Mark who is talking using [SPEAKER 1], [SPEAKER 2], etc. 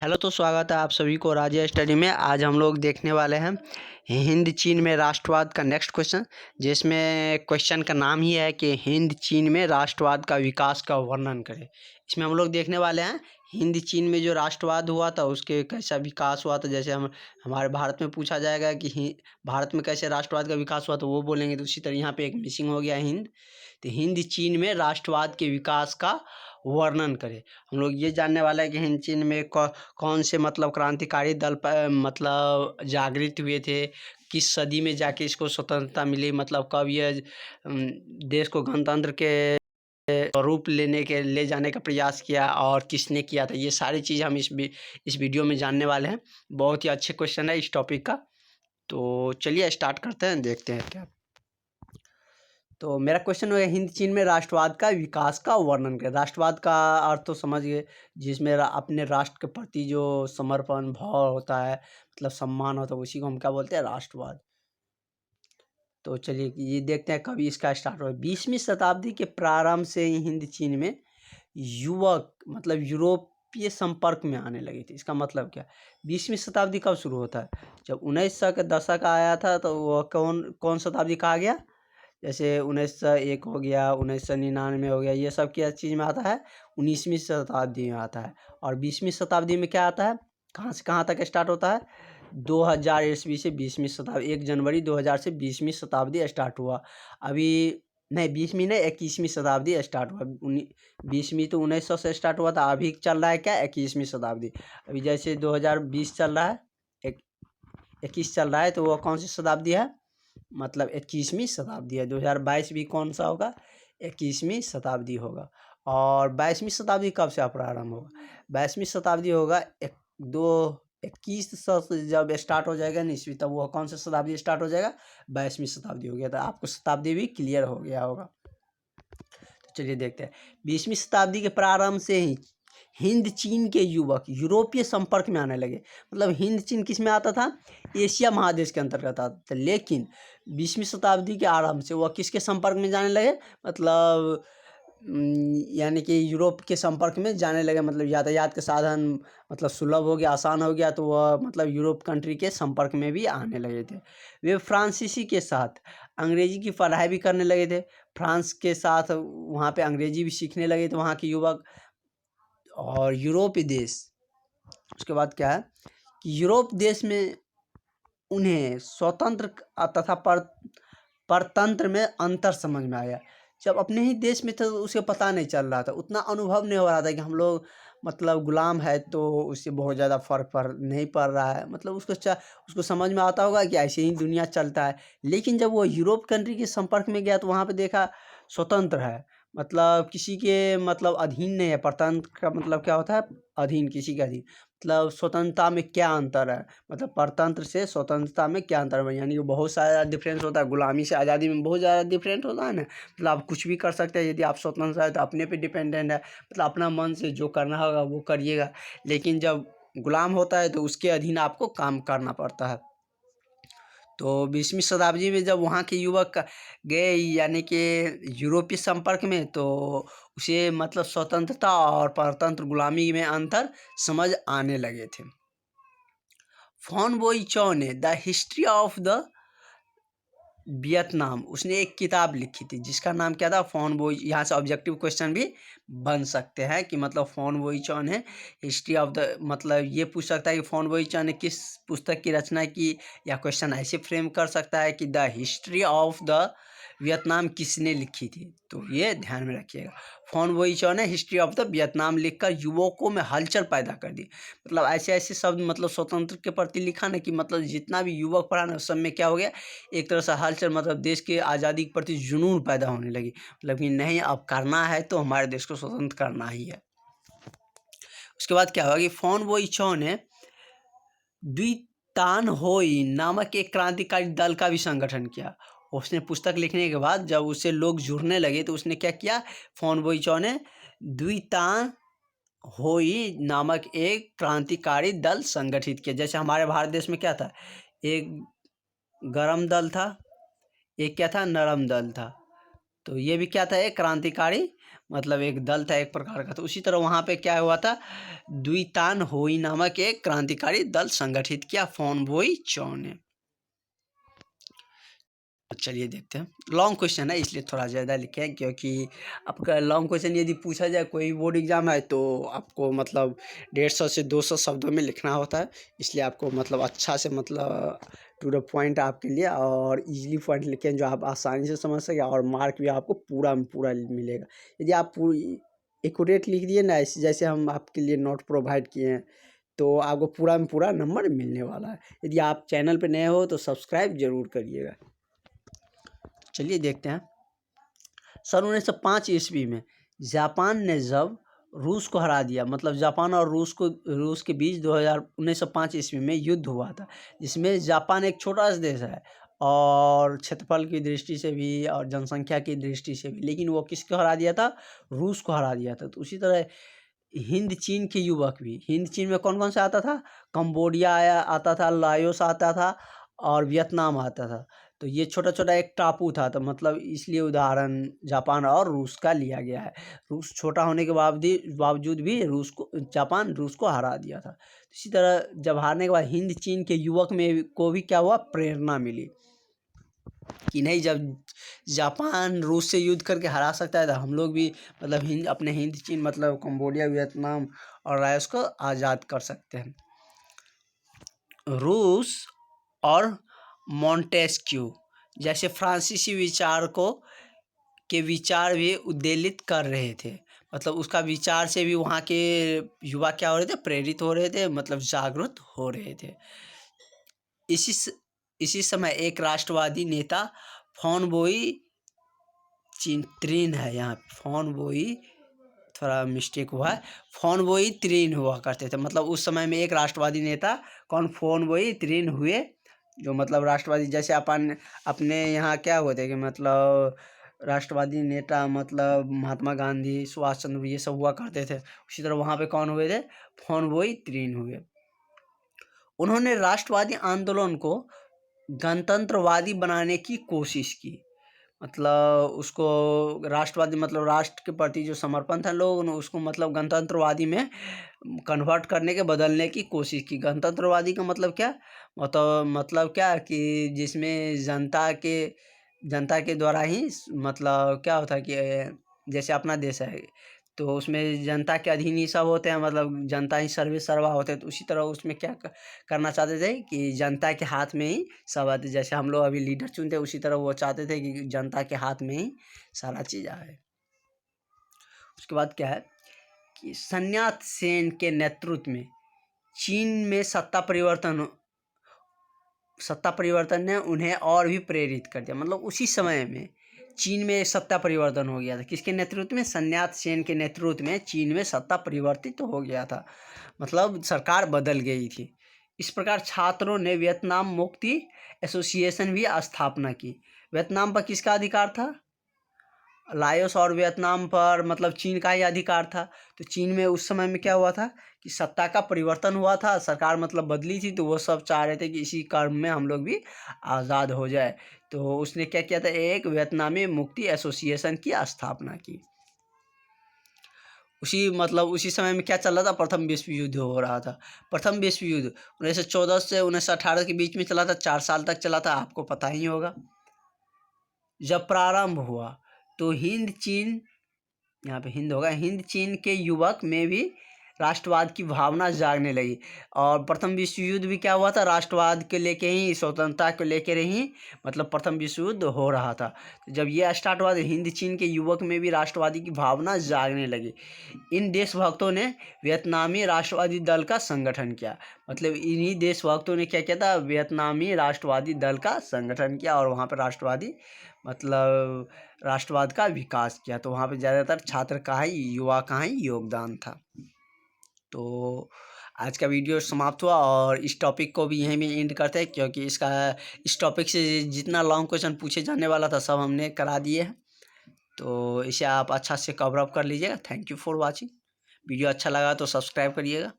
[SPEAKER 1] Hello, तो स्वागत है आप सभी को राजे स्टडी में। आज हम लोग देखने वाले हैं हिंद चीन में राष्ट्रवाद का नेक्स्ट क्वेश्चन, जिसमें क्वेश्चन का नाम ही है कि हिंद चीन में राष्ट्रवाद का विकास का वर्णन करें। इसमें हम लोग देखने वाले हैं हिंद चीन में जो राष्ट्रवाद हुआ था उसके कैसा विकास हुआ था। जैसे हमारे भारत में पूछा जाएगा कि भारत में कैसे राष्ट्रवाद का विकास हुआ तो वो बोलेंगे, तो उसी तरह यहाँ पे एक मिसिंग हो गया हिंद। तो हिंद चीन में राष्ट्रवाद के विकास का वर्णन करें। हम लोग ये जानने वाला है कि हिंद चीन में कौन से मतलब क्रांतिकारी दल मतलब जागृत हुए थे, किस सदी में जाके इसको स्वतंत्रता मिली, मतलब कब ये देश को गणतंत्र के रूप ले जाने का प्रयास किया और किसने किया था। ये सारी चीज़ हम इस वीडियो में जानने वाले हैं। बहुत ही अच्छे क्वेश्चन है इस टॉपिक का। तो चलिए स्टार्ट करते हैं, देखते हैं क्या। तो मेरा क्वेश्चन है हिंद चीन में राष्ट्रवाद का विकास का वर्णन करें। राष्ट्रवाद का अर्थ तो समझ गए, जिसमें अपने राष्ट्र के प्रति जो समर्पण भाव होता है, मतलब सम्मान होता है, उसी को हम क्या बोलते हैं, राष्ट्रवाद। तो चलिए ये देखते हैं कभी इसका स्टार्ट हुआ। 20वीं शताब्दी के प्रारंभ से ही हिंद चीन में युवक मतलब यूरोपीय संपर्क में आने लगे थे। इसका मतलब क्या, 20वीं शताब्दी कब शुरू होता है, जब 1900 का दशक आया था। तो वह कौन शताब्दी कहा गया, जैसे 1901 हो गया, 1999 हो गया, ये सब क्या चीज़ में आता है, 19वीं शताब्दी में आता है। और 20वीं शताब्दी में क्या आता है, कहाँ से कहाँ तक स्टार्ट होता है, 2000 ईस्वी से 20वीं शताब्दी, 1 जनवरी 2000 से 20वीं शताब्दी स्टार्ट हुआ। अभी नहीं 20वीं नहीं 21वीं शताब्दी स्टार्ट हुआ। 20वीं तो 1900 से स्टार्ट हुआ था, अभी चल रहा है क्या, 21वीं शताब्दी। अभी जैसे 2020 चल रहा है, 21 चल रहा है, तो वो कौन सी शताब्दी है, मतलब 21वीं शताब्दी है। 2022 भी कौन सा होगा, 21वीं शताब्दी होगा। और 22वीं शताब्दी कब से प्रारंभ होगा, 22वीं शताब्दी होगा 2100 से जब स्टार्ट हो जाएगा ना ईस्वी, तब वो कौन सा शताब्दी स्टार्ट हो जाएगा, 22वीं शताब्दी हो गया। तो आपको शताब्दी भी क्लियर हो गया होगा। तो चलिए देखते हैं, 20वीं शताब्दी के प्रारंभ से ही हिंद चीन के युवक यूरोपीय संपर्क में आने लगे। मतलब हिंद चीन किस में आता था, एशिया महादेश के अंतर्गत आता था। लेकिन 20वीं शताब्दी के आरंभ से वह किसके संपर्क में जाने लगे, मतलब यानी कि यूरोप के संपर्क में जाने लगे। मतलब यातायात के साधन मतलब सुलभ हो गया, आसान हो गया, तो वह मतलब यूरोप कंट्री के संपर्क में भी आने लगे थे। वे फ्रांसीसी के साथ अंग्रेजी की पढ़ाई भी करने लगे थे। फ्रांस के साथ वहाँ पे अंग्रेजी भी सीखने लगे थे वहाँ के युवक। और यूरोपीय देश, उसके बाद क्या है कि यूरोप देश में उन्हें स्वतंत्र तथा परतंत्र में अंतर समझ में आया। जब अपने ही देश में थे तो उसे पता नहीं चल रहा था, उतना अनुभव नहीं हो रहा था कि हम लोग मतलब गुलाम है, तो उससे बहुत ज़्यादा फर्क नहीं पड़ रहा है। मतलब उसको समझ में आता होगा कि ऐसे ही दुनिया चलता है। लेकिन जब वो यूरोप कंट्री के संपर्क में गया तो वहाँ पे देखा स्वतंत्र है, मतलब किसी के मतलब अधीन नहीं है। परतंत्र का मतलब क्या होता है, अधीन, किसी के अधीन। मतलब स्वतंत्रता में क्या अंतर है, मतलब परतंत्र से स्वतंत्रता में क्या अंतर है, यानी कि बहुत सारा डिफरेंस होता है। गुलामी से आज़ादी में बहुत ज़्यादा डिफरेंट होता है ना। मतलब आप कुछ भी कर सकते हैं, यदि आप स्वतंत्र है तो अपने पे डिपेंडेंट है, मतलब अपना मन से जो करना होगा वो करिएगा। लेकिन जब गुलाम होता है तो उसके अधीन आपको काम करना पड़ता है। तो 20वीं शताब्दी में जब वहाँ के युवक गए यानी कि यूरोपीय संपर्क में, तो उसे मतलब स्वतंत्रता और परतंत्र गुलामी में अंतर समझ आने लगे थे। फॉन बोइचौ ने the history of the Vietnam, उसने एक किताब लिखी थी जिसका नाम क्या था, फॉन बोई। यहाँ से ऑब्जेक्टिव क्वेश्चन भी बन सकते हैं कि मतलब फॉन बोइचौ ने हिस्ट्री ऑफ द, मतलब ये पूछ सकता है कि फॉन बोइचौ ने किस पुस्तक की रचना की, या क्वेश्चन ऐसे फ्रेम कर सकता है कि the history of the Vietnam किसने लिखी थी। तो ये ध्यान में रखिएगा, फॉन बोइचौ ने हिस्ट्री ऑफ द वियतनाम लिखकर युवकों में हलचल पैदा कर दी। मतलब ऐसे ऐसे शब्द मतलब स्वतंत्र के प्रति लिखा ना कि मतलब जितना भी युवक पढ़ा ना उस सब में क्या हो गया, एक तरह से हलचल, मतलब देश के आज़ादी के प्रति जुनून पैदा होने लगी। मतलब कि नहीं, अब करना है तो हमारे देश को स्वतंत्र करना ही है। उसके बाद क्या हुआ कि फॉन बोइचौ ने द्वितान होई नामक एक क्रांतिकारी दल का भी संगठन किया। उसने पुस्तक लिखने के बाद जब उससे लोग जुड़ने लगे तो उसने क्या किया, फॉन बोइचौ ने द्वितान होई नामक एक क्रांतिकारी दल संगठित किया। जैसे हमारे भारत देश में क्या था, एक गरम दल था, एक क्या था, नरम दल था। तो ये भी क्या था, एक क्रांतिकारी मतलब एक दल था एक प्रकार का। तो उसी तरह वहाँ पे क्या हुआ था, द्वितान होई नामक एक क्रांतिकारी दल संगठित किया फोन बोई चौ ने। चलिए देखते हैं, लॉन्ग क्वेश्चन है इसलिए थोड़ा ज़्यादा लिखे हैं, क्योंकि आपका लॉन्ग क्वेश्चन यदि पूछा जाए कोई बोर्ड एग्जाम है तो आपको मतलब 150 से 200 शब्दों में लिखना होता है, इसलिए आपको मतलब अच्छा से मतलब टू द पॉइंट आपके लिए और इजीली पॉइंट लिखें जो आप आसानी से समझ सकें, और मार्क भी आपको पूरा में पूरा मिलेगा। यदि आप पूरी एक्यूरेट लिख दिए ना, जैसे हम आपके लिए नोट प्रोवाइड किए हैं, तो आपको पूरा में पूरा नंबर मिलने वाला है। यदि आप चैनल पर नए हो तो सब्सक्राइब जरूर करिएगा। चलिए देखते हैं, सन 1905 ईस्वी में जापान ने जब रूस को हरा दिया, मतलब जापान और रूस के बीच 1905 ईस्वी में युद्ध हुआ था, जिसमें जापान एक छोटा सा देश है और क्षेत्रफल की दृष्टि से भी और जनसंख्या की दृष्टि से भी, लेकिन वो किसको हरा दिया था, रूस को हरा दिया था। तो उसी तरह हिंद चीन के युवक भी, हिंद चीन में कौन कौन से आता था, कंबोडिया आता था, लाओस आता था और वियतनाम आता था। तो ये छोटा छोटा एक टापू था, तो मतलब इसलिए उदाहरण जापान और रूस का लिया गया है। रूस छोटा होने के बावजूद भी जापान रूस को हरा दिया था। इसी तरह जब हारने के बाद हिंद चीन के युवक में को भी क्या हुआ, प्रेरणा मिली कि नहीं, जब जापान रूस से युद्ध करके हरा सकता है तो हम लोग भी मतलब अपने हिंद चीन मतलब कंबोडिया वियतनाम और लाओस को आज़ाद कर सकते हैं। रूस और मॉन्टेस्क्यू जैसे फ्रांसीसी विचारकों के विचार भी उद्वेलित कर रहे थे, मतलब उसका विचार से भी वहाँ के युवा क्या हो रहे थे, प्रेरित हो रहे थे, मतलब जागरूक हो रहे थे। इसी समय एक राष्ट्रवादी नेता फोन बोई त्रीन है, यहाँ फोन बोई थोड़ा मिस्टेक हुआ है, फोन बोई त्रीन हुआ करते थे। मतलब उस समय में एक राष्ट्रवादी नेता कौन, फोन बोई त्रीन हुए, जो मतलब राष्ट्रवादी जैसे अपन अपने यहाँ क्या हुए थे कि मतलब राष्ट्रवादी नेता मतलब महात्मा गांधी, सुभाष चंद्र ये सब हुआ करते थे, उसी तरह वहाँ पे कौन हुए थे, फोन बोई त्रीन हुए। उन्होंने राष्ट्रवादी आंदोलन को गणतंत्रवादी बनाने की कोशिश की, मतलब उसको राष्ट्रवादी मतलब राष्ट्र के प्रति जो समर्पण था लोगों ने उसको मतलब गणतंत्रवादी में कन्वर्ट करने के बदलने की कोशिश की। गणतंत्रवादी का मतलब क्या, मतलब क्या कि जिसमें जनता के द्वारा ही मतलब क्या होता है कि जैसे अपना देश है तो उसमें जनता के अधीन ही सब होते हैं, मतलब जनता ही सर्वे सर्वा होते हैं। तो उसी तरह उसमें क्या करना चाहते थे कि जनता के हाथ में ही सब आते, जैसे हम लोग अभी लीडर चुनते हैं उसी तरह वो चाहते थे कि जनता के हाथ में ही सारा चीज़ आए। उसके बाद क्या है कि सन यात सेन के नेतृत्व में चीन में सत्ता परिवर्तन ने उन्हें और भी प्रेरित कर दिया। मतलब उसी समय में चीन में सत्ता परिवर्तन हो गया था, किसके नेतृत्व में, सन यात सेन के नेतृत्व में चीन में सत्ता परिवर्तित हो गया था, मतलब सरकार बदल गई थी। इस प्रकार छात्रों ने वियतनाम मुक्ति एसोसिएशन भी स्थापना की। वियतनाम पर किसका अधिकार था, लाओस और वियतनाम पर मतलब चीन का ही अधिकार था। तो चीन में उस समय में क्या हुआ था कि सत्ता का परिवर्तन हुआ था, सरकार मतलब बदली थी, तो वो सब चाह रहे थे कि इसी क्रम में हम लोग भी आज़ाद हो जाए। तो उसने क्या किया था, एक वियतनामी मुक्ति एसोसिएशन की स्थापना की। उसी समय में क्या चल रहा था, प्रथम विश्व युद्ध हो रहा था। प्रथम विश्व युद्ध 1914 से 1918 के बीच में चला था, 4 साल तक चला था, आपको पता ही होगा। जब प्रारंभ हुआ तो हिंद चीन, यहाँ पे हिंद होगा, हिंद चीन के युवक में भी राष्ट्रवाद की भावना जागने लगी। और प्रथम विश्व युद्ध भी क्या हुआ था, राष्ट्रवाद के लेके ही, स्वतंत्रता को लेकर ही मतलब प्रथम विश्व युद्ध हो रहा था। तो जब ये स्टार्ट हुआ तो हिंद चीन के युवक में भी राष्ट्रवादी की भावना जागने लगी। इन देशभक्तों ने वियतनामी राष्ट्रवादी दल का संगठन किया, मतलब इन्हीं देशभक्तों ने क्या किया था, वियतनामी राष्ट्रवादी दल का संगठन किया और वहाँ पर मतलब राष्ट्रवाद का विकास किया। तो वहाँ पे ज़्यादातर छात्र का ही, युवा का ही योगदान था। तो आज का वीडियो समाप्त हुआ और इस टॉपिक को भी यहीं में एंड करते हैं, क्योंकि इस टॉपिक से जितना लॉन्ग क्वेश्चन पूछे जाने वाला था सब हमने करा दिए हैं। तो इसे आप अच्छा से कवर अप कर लीजिएगा। Thank you for watching. Video अच्छा लगा तो सब्सक्राइब करिएगा।